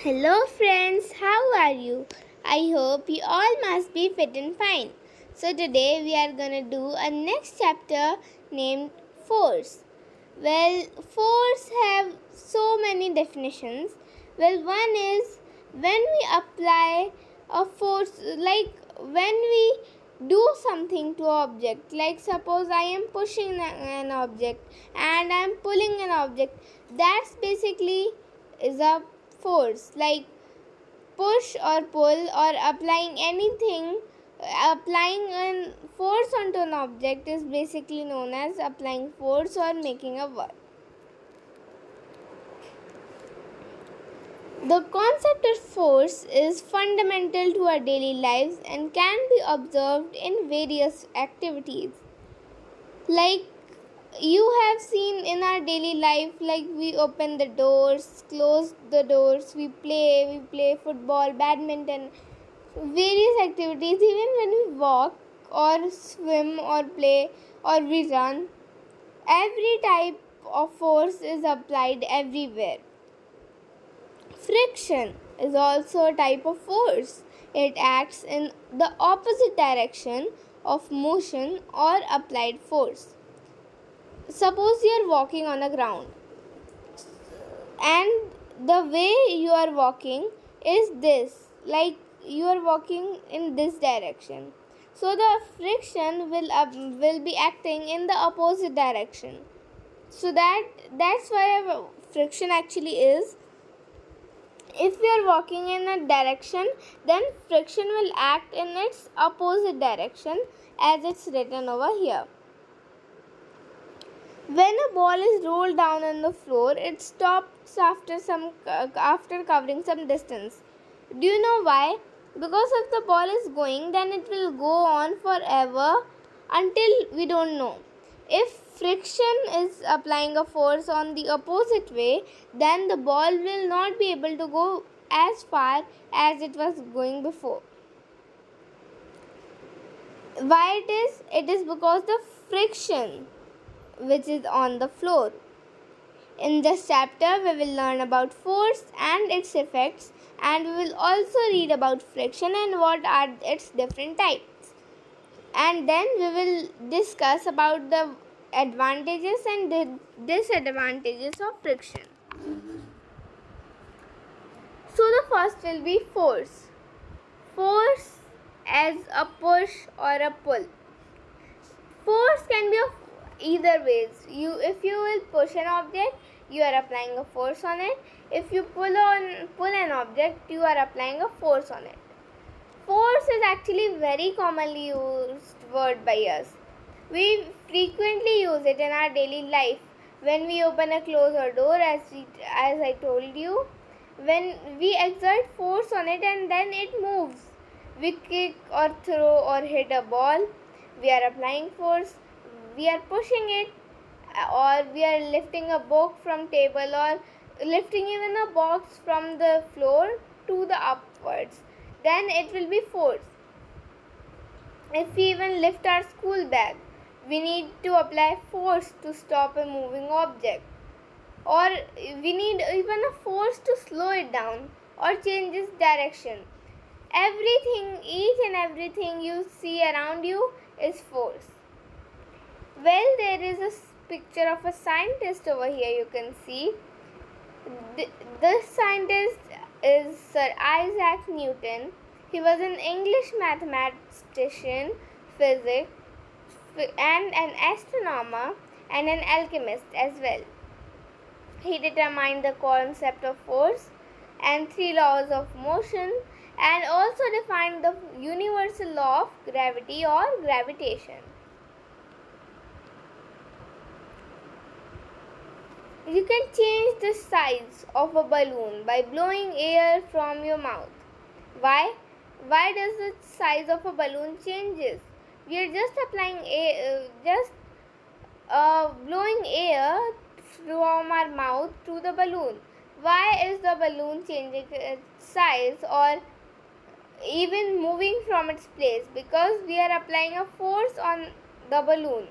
Hello friends, how are you? I hope you all must be fit and fine. So today we are gonna do a next chapter named force. Well, force have so many definitions. Well, one is when we apply a force, like when we do something to object, like suppose I am pushing an object and I am pulling an object. That's basically is a force, like push or pull or applying a force onto an object is basically known as applying force or making a work. The concept of force is fundamental to our daily lives and can be observed in various activities. Like you have seen in our daily life, like we open the doors, close the doors, we play football, badminton, various activities. Even when we walk or swim or play or we run, every type of force is applied everywhere. Friction is also a type of force. It acts in the opposite direction of motion or applied force. Suppose you are walking on the ground and the way you are walking is this, like you are walking in this direction, so the friction will be acting in the opposite direction. So that's why friction actually is, if we are walking in a direction, then friction will act in its opposite direction, as it's written over here. When a ball is rolled down on the floor, it stops after covering some distance. Do you know why? Because if the ball is going, then it will go on forever until we don't know. If friction is applying a force on the opposite way, then the ball will not be able to go as far as it was going before. Why it is? It is because the friction which is on the floor. In this chapter, we will learn about force and its effects, and we will also read about friction and what are its different types. And then we will discuss about the advantages and disadvantages of friction. So the first will be force. Force as a push or a pull. Force can be of either ways. If you will push an object, you are applying a force on it. If you pull an object, you are applying a force on it. Force is actually very commonly used word by us. We frequently use it in our daily life. When we open or close a door, as I told you, when we exert force on it and then it moves. We kick or throw or hit a ball, we are applying force. We are pushing it, or we are lifting a book from table, or lifting even a box from the floor to the upwards, then it will be force. If we even lift our school bag, we need to apply force to stop a moving object, or we need even a force to slow it down or change its direction. Each and everything you see around you is force. Well, there is a picture of a scientist over here, you can see. This scientist is Sir Isaac Newton. He was an English mathematician, physicist, and an astronomer, and an alchemist as well. He determined the concept of force and 3 laws of motion, and also defined the universal law of gravity or gravitation. You can change the size of a balloon by blowing air from your mouth. Why? Why does the size of a balloon changes? We are just applying blowing air from our mouth to the balloon. Why is the balloon changing its size or even moving from its place? Because we are applying a force on the balloon.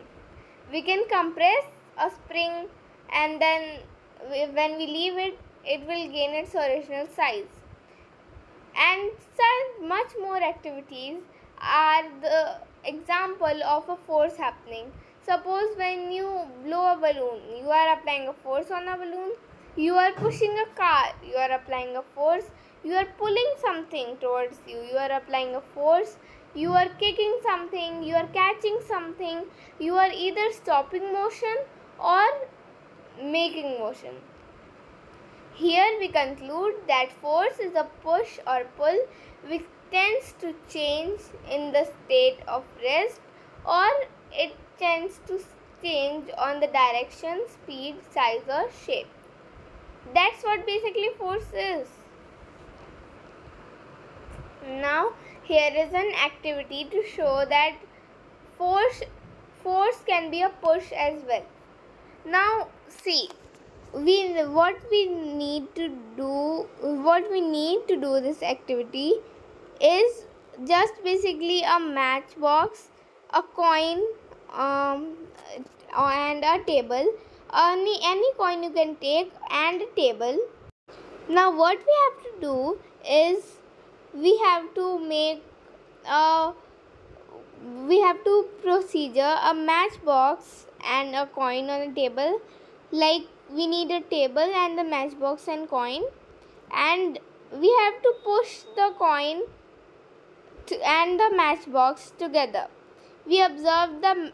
We can compress a spring, and then when we leave it, it will gain its original size. And such much more activities are the example of a force happening. Suppose when you blow a balloon, you are applying a force on a balloon. You are pushing a car, you are applying a force. You are pulling something towards you, you are applying a force. You are kicking something, you are catching something. You are either stopping motion or making motion. Here we conclude that force is a push or pull which tends to change in the state of rest, or it tends to change on the direction, speed, size or shape. That's what basically force is. Now here is an activity to show that force can be a push as well. Now see, what we need to do this activity is just basically a matchbox, a coin, and a table. Any coin you can take and a table. Now what we have to do is we have to make a procedure a matchbox and a coin on a table. Like we need a table and the matchbox and coin, and we have to push the coin and the matchbox together. We observe the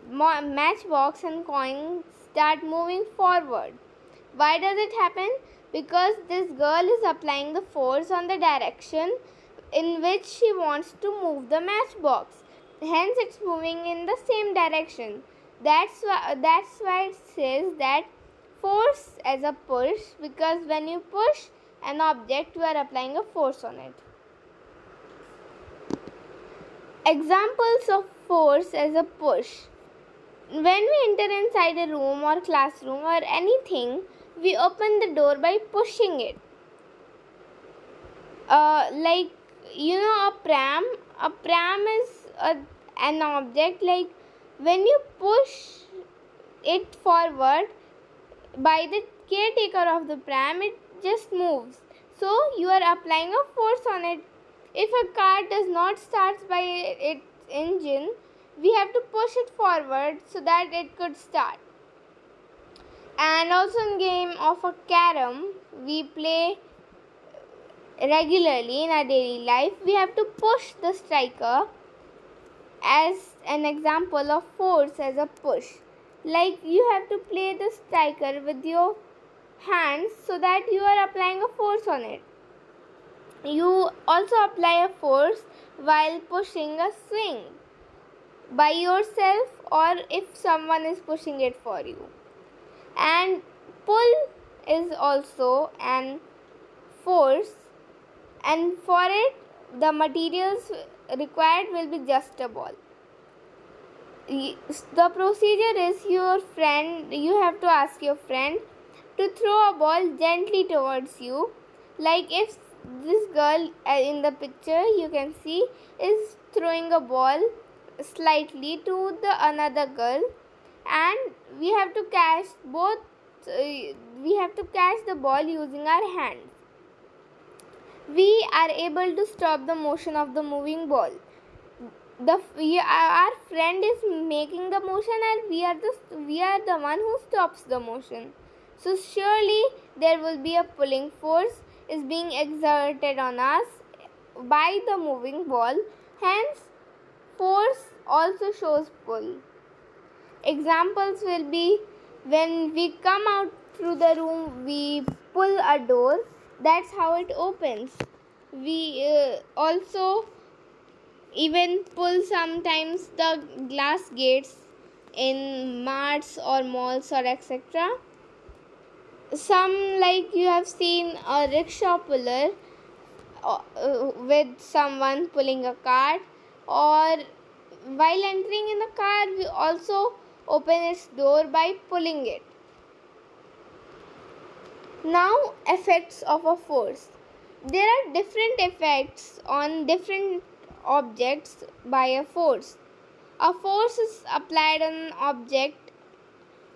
matchbox and coin start moving forward. Why does it happen? Because this girl is applying the force on the direction in which she wants to move the matchbox. Hence it's moving in the same direction. That's why it says that force as a push, because when you push an object you are applying a force on it. Examples of force as a push. When we enter inside a room or classroom or anything, we open the door by pushing it. Like a pram. A pram is an object. Like when you push it forward by the caretaker of the pram, it just moves. So you are applying a force on it. If a car does not start by its engine, we have to push it forward so that it could start. And also in game of a carom we play regularly in our daily life, we have to push the striker as an example of force as a push. Like you have to play the striker with your hands so that you are applying a force on it. You also apply a force while pushing a swing by yourself or if someone is pushing it for you. And pull is also an force, and for it the materials required will be just a ball. The procedure is you have to ask your friend to throw a ball gently towards you. Like if this girl in the picture you can see is throwing a ball slightly to the another girl, and we have to catch the ball using our hands. We are able to stop the motion of the moving ball. Our friend is making the motion and we are the one who stops the motion. So surely there will be a pulling force is being exerted on us by the moving ball. Hence force also shows pull. Examples will be when we come out through the room, we pull a door. That's how it opens. We also even pull sometimes the glass gates in marts or malls or etc. Some, like you have seen a rickshaw puller with someone pulling a cart, or while entering in a car we also open its door by pulling it. Now effects of a force. There are different effects on different objects by a force. A force is applied on an object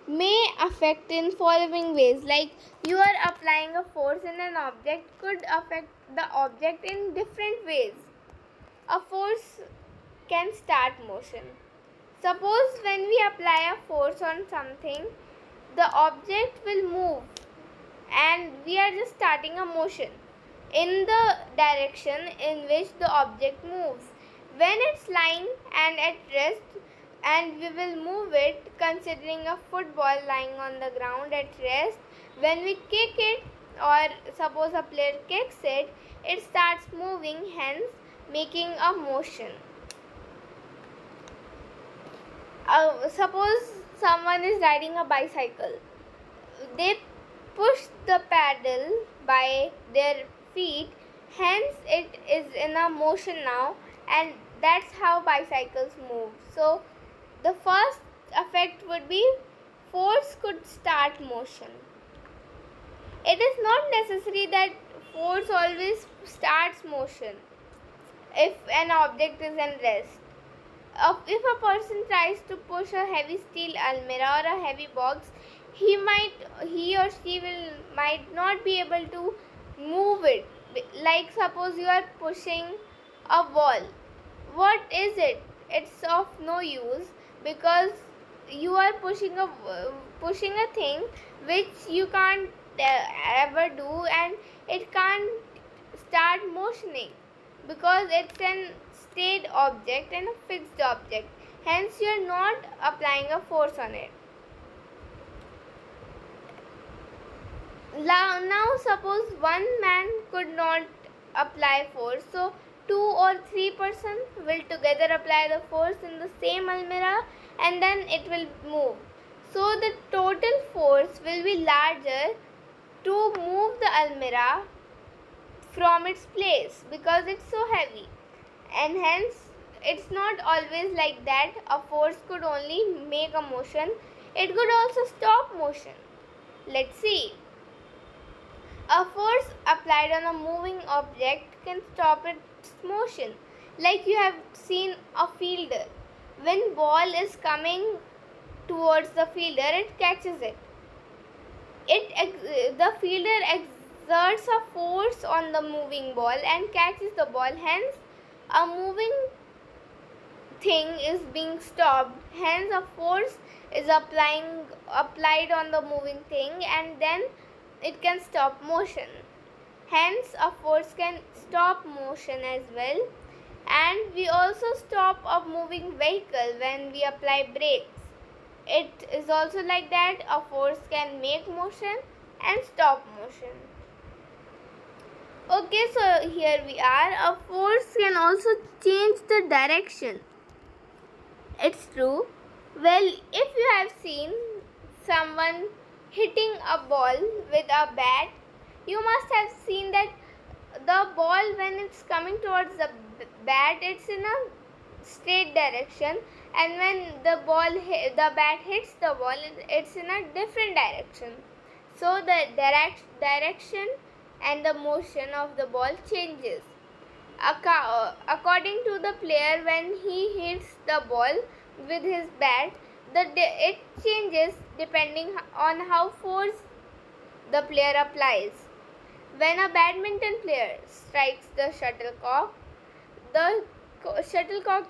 may affect in following ways, like you are applying a force in an object could affect the object in different ways. A force can start motion. Suppose when we apply a force on something, the object will move and we are just starting a motion in the direction in which the object moves. When it's lying and at rest, and we will move it considering a football lying on the ground at rest, when we kick it or suppose a player kicks it, it starts moving, hence making a motion. Suppose someone is riding a bicycle, they push the pedal by their feet, hence it is in a motion now, and that's how bicycles move. So the first effect would be force could start motion. It is not necessary that force always starts motion if an object is in rest. If a person tries to push a heavy steel almirah or a heavy box, he or she might not be able to move it. Like suppose you are pushing a wall. What is it? It's of no use because you are pushing a thing which you can't ever do, and it can't start motioning because it's an stayed object and a fixed object, hence you are not applying a force on it. Now suppose one man could not apply force, so 2 or 3 persons will together apply the force in the same almirah and then it will move. So the total force will be larger to move the almirah from its place because it's so heavy, and hence it's not always like that. A force could only make a motion, it could also stop motion. Let's see. A force applied on a moving object can stop its motion. Like you have seen a fielder. When ball is coming towards the fielder, it catches it. The fielder exerts a force on the moving ball and catches the ball. Hence, a moving thing is being stopped. Hence, a force is applied on the moving thing, and then it can stop motion. Hence, a force can stop motion as well. And we also stop a moving vehicle when we apply brakes. It is also like that. A force can make motion and stop motion. Okay, so here we are. A force can also change the direction. It's true. Well, if you have seen someone hitting a ball with a bat, you must have seen that the ball, when it's coming towards the bat, it's in a straight direction, and when the bat hits the ball, it's in a different direction. So the direction and the motion of the ball changes according to the player. When he hits the ball with his bat, it changes depending on how force the player applies. When a badminton player strikes the shuttlecock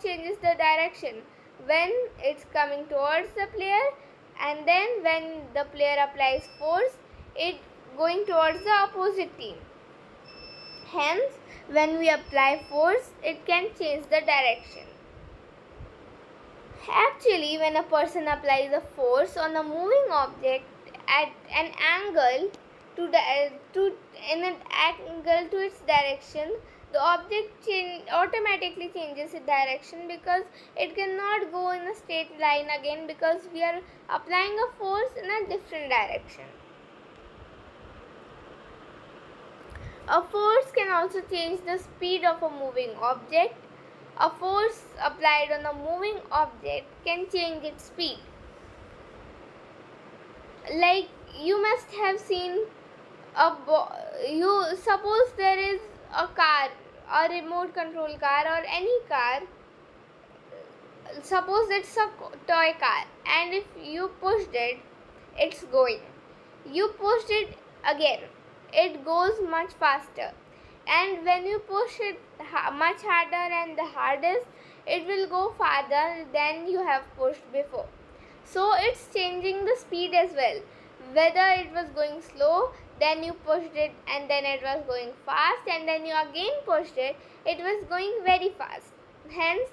changes the direction when it's coming towards the player, and then when the player applies force, it going towards the opposite team. Hence, when we apply force, it can change the direction. Actually, when a person applies a force on a moving object at an angle to its direction, the object automatically changes its direction because it cannot go in a straight line again because we are applying a force in a different direction. A force can also change the speed of a moving object. A force applied on a moving object can change its speed. Like you must have seen suppose there is a car, a remote control car or any car. Suppose it's a toy car, and if you pushed it, it's going. You push it again, it goes much faster. And when you push it much harder and the hardest, it will go farther than you have pushed before. So it's changing the speed as well. Whether it was going slow, then you pushed it and then it was going fast, and then you again pushed it, it was going very fast. Hence,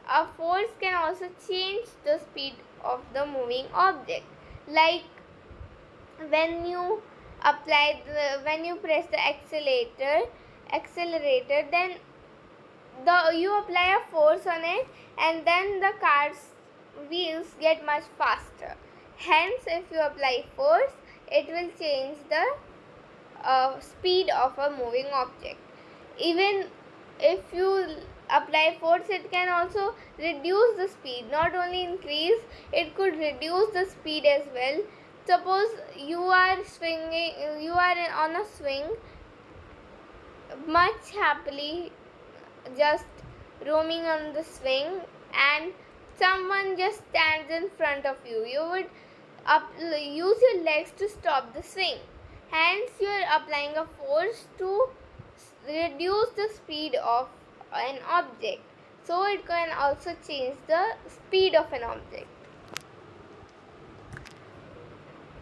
a force can also change the speed of the moving object. Like when you when you press the accelerator, then you apply a force on it, and then the car's wheels get much faster. Hence, if you apply force, it will change the speed of a moving object. Even if you apply force, it can also reduce the speed, not only increase, it could reduce the speed as well. Suppose you are on a swing much happily, just roaming on the swing, and someone just stands in front of you. You would use your legs to stop the swing. Hence, you are applying a force to reduce the speed of an object. So it can also change the speed of an object.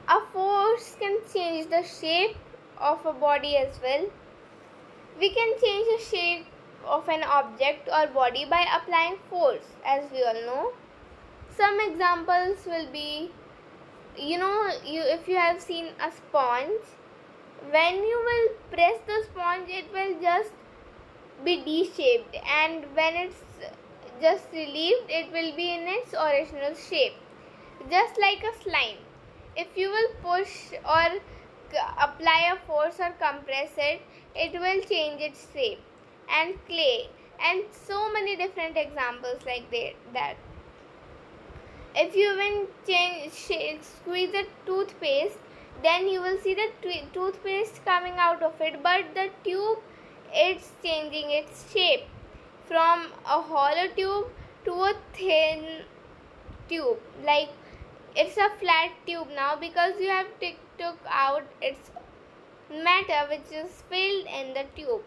A force can change the shape of a body as well. We can change the shape of an object or body by applying force, as we all know. Some examples will be, if you have seen a sponge, when you will press the sponge, it will just be D-shaped, and when it's just relieved, it will be in its original shape, just like a slime. If you will push or apply a force or compress it, it will change its shape. And clay, and so many different examples like that. If you will squeeze a toothpaste, then you will see the toothpaste coming out of it, but the tube, it's changing its shape from a hollow tube to a thin tube. Like it's a flat tube now because you have took out its matter which is filled in the tube.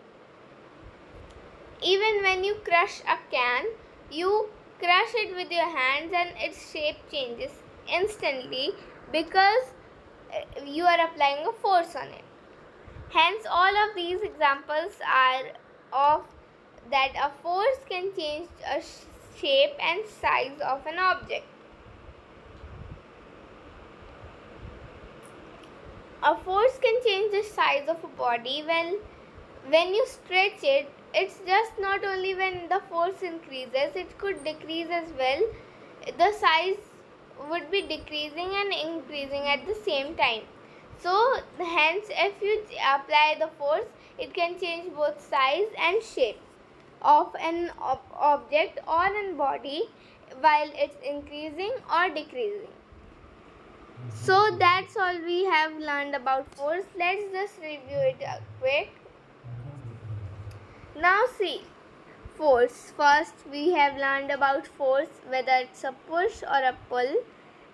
Even when you crush a can, you crush it with your hands and its shape changes instantly because you are applying a force on it. Hence, all of these examples are of that a force can change a shape and size of an object. A force can change the size of a body. Well, when you stretch it, it's just not only when the force increases, it could decrease as well. The size would be decreasing and increasing at the same time. So, hence, if you apply the force, it can change both size and shape of an object or an body while it's increasing or decreasing. So, that's all we have learned about force. Let's just review it quick. Now see, force. First we have learned about force, whether it's a push or a pull.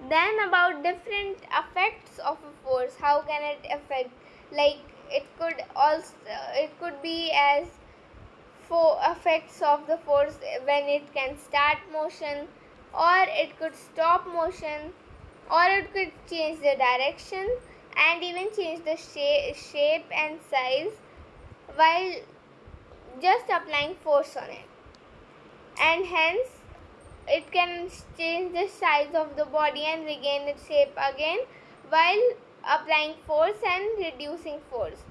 Then about different effects of a force. How can it affect? Like it could be as effects of the force when it can start motion, or it could stop motion, or it could change the direction and even change the shape and size while just applying force on it. And hence it can change the size of the body and regain its shape again while applying force and reducing force.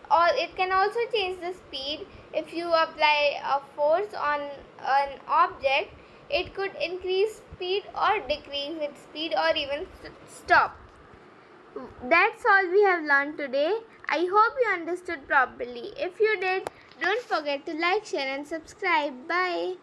Or it can also change the speed. If you apply a force on an object, it could increase speed or decrease its speed or even stop. That's all we have learned today. I hope you understood properly. If you did, don't forget to like, share and subscribe. Bye.